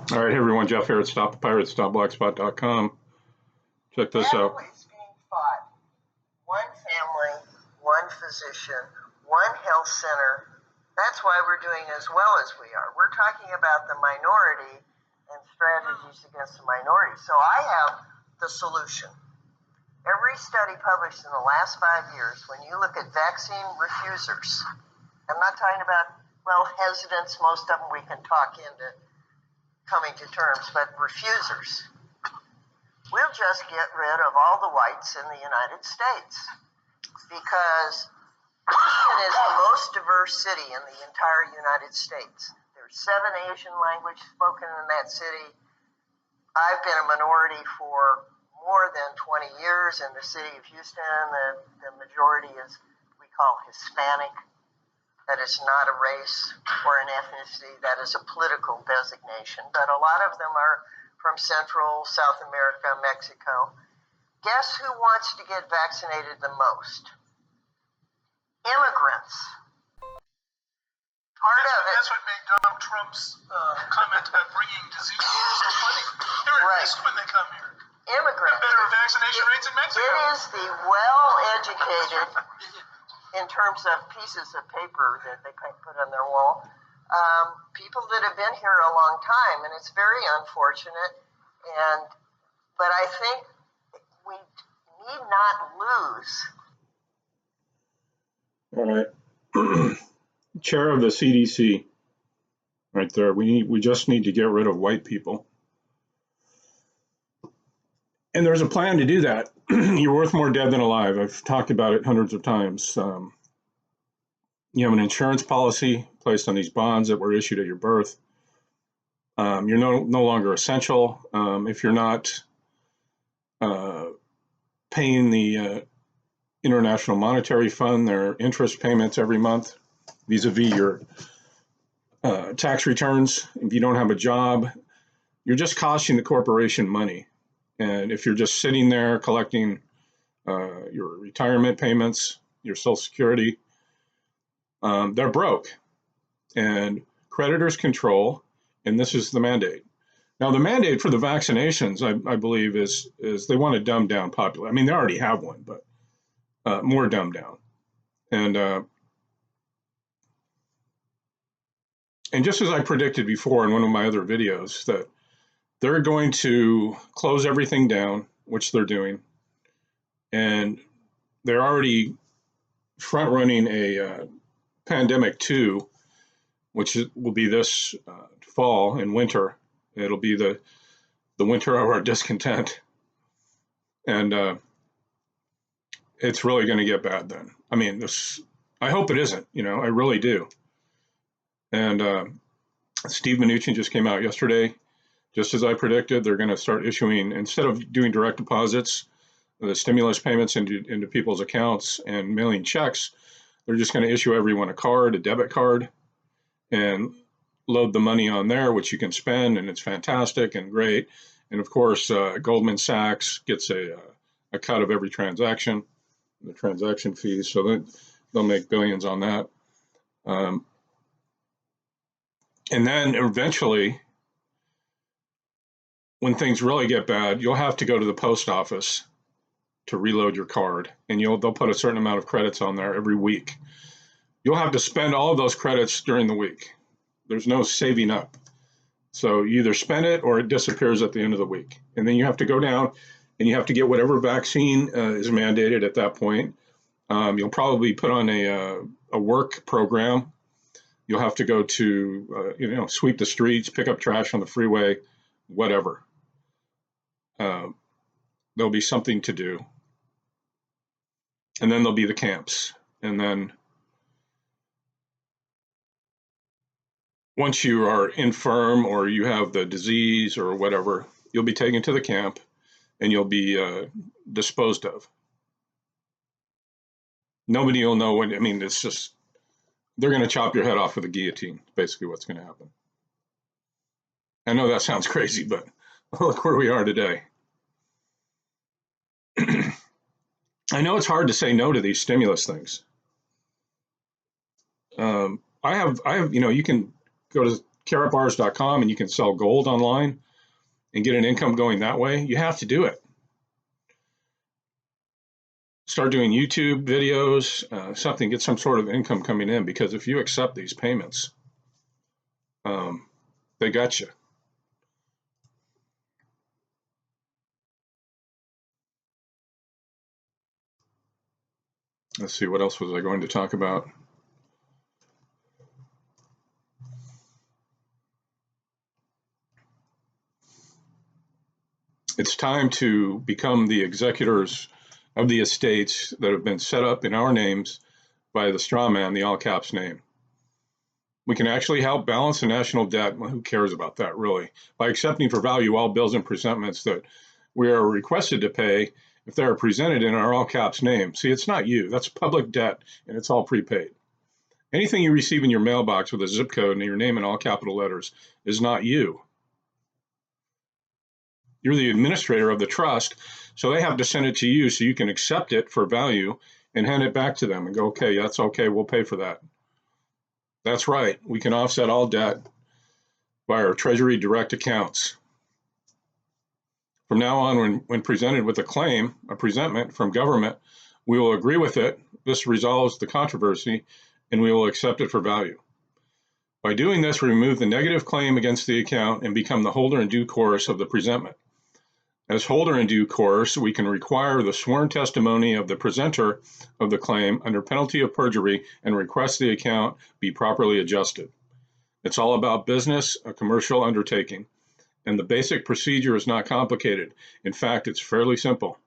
All right, hey everyone, Jeff here at StopThePirates.blogspot.com. Check this out. Battle is being fought. One family, one physician, one health center. That's why we're doing as well as we are. We're talking about the minority and strategies against the minority. So I have the solution. Every study published in the last 5 years, when you look at vaccine refusers, I'm not talking about, hesitants, most of them we can talk into coming to terms, but refusers. We'll just get rid of all the whites in the United States because Houston is the most diverse city in the entire United States. There's 7 Asian languages spoken in that city. I've been a minority for more than 20 years in the city of Houston. The majority is, we call Hispanic. That is not a race or an ethnicity. That is a political designation. But a lot of them are from Central, South America, Mexico. Guess who wants to get vaccinated the most? Immigrants. That's what made Donald Trump's comment about bringing disease so funny. They're at risk when they come here. Immigrants. Better vaccination rates in Mexico. It is the well-educated, in terms of pieces of paper that they put on their wall, people that have been here a long time, and it's very unfortunate. But I think we need not lose. All right. Chair of the CDC, right there. We just need to get rid of white people. And there's a plan to do that. You're worth more dead than alive. I've talked about it hundreds of times. You have an insurance policy placed on these bonds that were issued at your birth. You're no longer essential if you're not paying the International Monetary Fund their interest payments every month vis-a-vis your tax returns. If you don't have a job, you're just costing the corporation money. And if you're just sitting there collecting your retirement payments, your Social Security, they're broke. And creditors control, and this is the mandate. Now, the mandate for the vaccinations, I believe, is they want to dumb down population. I mean, they already have one, but more dumbed down. And just as I predicted before in one of my other videos, that they're going to close everything down, which they're doing, and they're already front-running a pandemic 2, which will be this fall and winter. It'll be the winter of our discontent, and it's really going to get bad then. I mean, I hope it isn't. I really do. And Steve Mnuchin just came out yesterday. Just as I predicted, they're going to start issuing, instead of doing direct deposits, the stimulus payments into people's accounts and mailing checks, they're just going to issue everyone a debit card, and load the money on there, which you can spend, and it's fantastic and great. And of course, Goldman Sachs gets a cut of every transaction, the transaction fees, so they'll make billions on that. And then eventually, when things really get bad, you'll have to go to the post office to reload your card, and they'll put a certain amount of credits on there every week. You'll have to spend all of those credits during the week. There's no saving up. So you either spend it or it disappears at the end of the week. And then you have to go down and you have to get whatever vaccine is mandated at that point. You'll probably put on a work program. You'll have to go to, sweep the streets, pick up trash on the freeway, whatever. There'll be something to do. And then there'll be the camps. And then once you are infirm or you have the disease or whatever, you'll be taken to the camp and you'll be disposed of. Nobody will know when. I mean, it's just, they're going to chop your head off with a guillotine, basically what's going to happen. I know that sounds crazy, but look where we are today. I know it's hard to say no to these stimulus things. I have, you can go to karatbars.com and you can sell gold online and get an income going that way, you have to do it. Start doing YouTube videos, something, get some sort of income coming in, because if you accept these payments, they got you. Let's see, what else was I going to talk about? It's time to become the executors of the estates that have been set up in our names by the straw man, the all caps name. We can actually help balance the national debt. Well, who cares about that, really? By accepting for value all bills and presentments that we are requested to pay if they are presented in our all caps name. See, it's not you. That's public debt, and it's all prepaid. Anything you receive in your mailbox with a zip code and your name in all capital letters is not you. You're the administrator of the trust, so they have to send it to you so you can accept it for value and hand it back to them and go, okay, that's okay, we'll pay for that. That's right, we can offset all debt by our Treasury Direct accounts. From now on, when presented with a claim, a presentment from government, we will agree with it. This resolves the controversy, and we will accept it for value. By doing this, we remove the negative claim against the account and become the holder in due course of the presentment. As holder in due course, we can require the sworn testimony of the presenter of the claim under penalty of perjury and request the account be properly adjusted. It's all about business, a commercial undertaking, and the basic procedure is not complicated. In fact, it's fairly simple.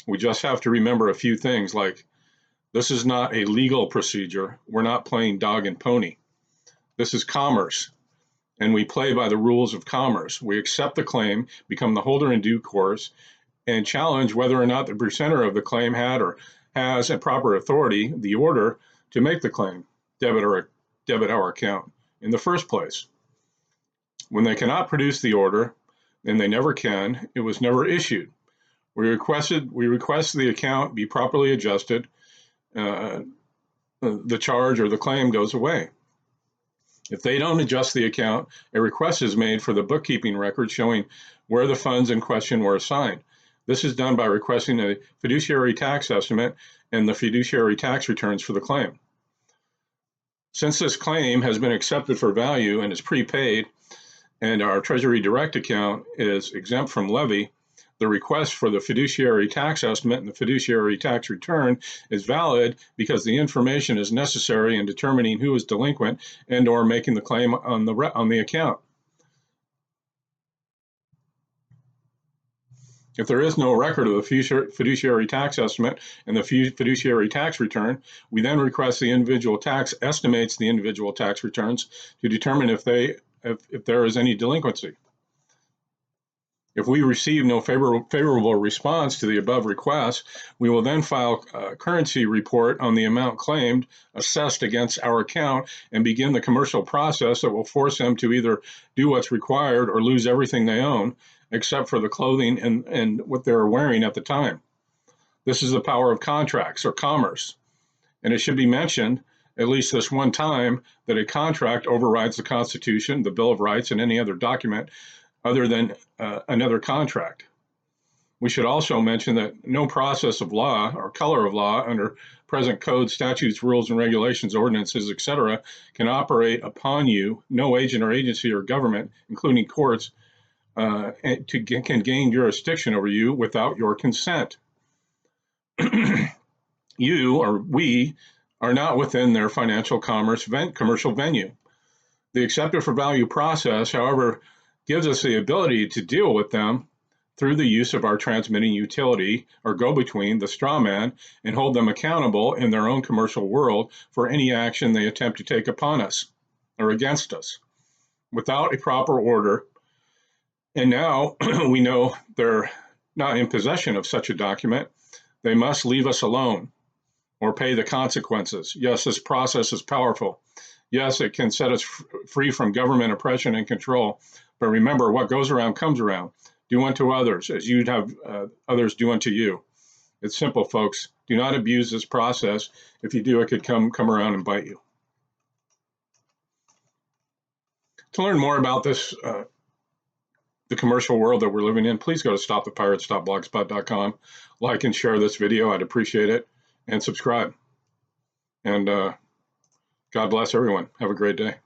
We just have to remember a few things, like this is not a legal procedure. We're not playing dog and pony. This is commerce, and we play by the rules of commerce. We accept the claim, become the holder in due course, and challenge whether or not the presenter of the claim had or has a proper authority, the order, to make the claim, debit our account in the first place. When they cannot produce the order, and they never can, it was never issued. We request the account be properly adjusted. The charge or the claim goes away. If they don't adjust the account, a request is made for the bookkeeping record showing where the funds in question were assigned. This is done by requesting a fiduciary tax estimate and the fiduciary tax returns for the claim. Since this claim has been accepted for value and is prepaid, and our Treasury Direct account is exempt from levy, the request for the fiduciary tax estimate and the fiduciary tax return is valid because the information is necessary in determining who is delinquent and or making the claim on the account. If there is no record of the fiduciary tax estimate and the fiduciary tax return, we then request the individual tax estimates the individual tax returns to determine if there is any delinquency. If we receive no favorable response to the above request, we will then file a currency report on the amount claimed, assessed against our account, and begin the commercial process that will force them to either do what's required or lose everything they own, except for the clothing and what they're wearing at the time. This is the power of contracts or commerce. And it should be mentioned, at least this one time, that a contract overrides the Constitution, the Bill of Rights, and any other document other than another contract. We should also mention that no process of law or color of law under present codes, statutes, rules, and regulations, ordinances, etc., can operate upon you. No agent or agency or government, including courts, can gain jurisdiction over you without your consent. You or we are not within their financial commercial venue. The accepted for value process, however, gives us the ability to deal with them through the use of our transmitting utility or go-between, the straw man, and hold them accountable in their own commercial world for any action they attempt to take upon us or against us without a proper order. And now we know they're not in possession of such a document. They must leave us alone or pay the consequences. Yes, this process is powerful. Yes, it can set us free from government oppression and control. But remember, what goes around comes around. Do unto others as you'd have others do unto you. It's simple, folks. Do not abuse this process. If you do, it could come around and bite you. To learn more about this, the commercial world that we're living in, please go to stopthepirates.blogspot.com. Like and share this video. I'd appreciate it. And subscribe. And God bless everyone. Have a great day.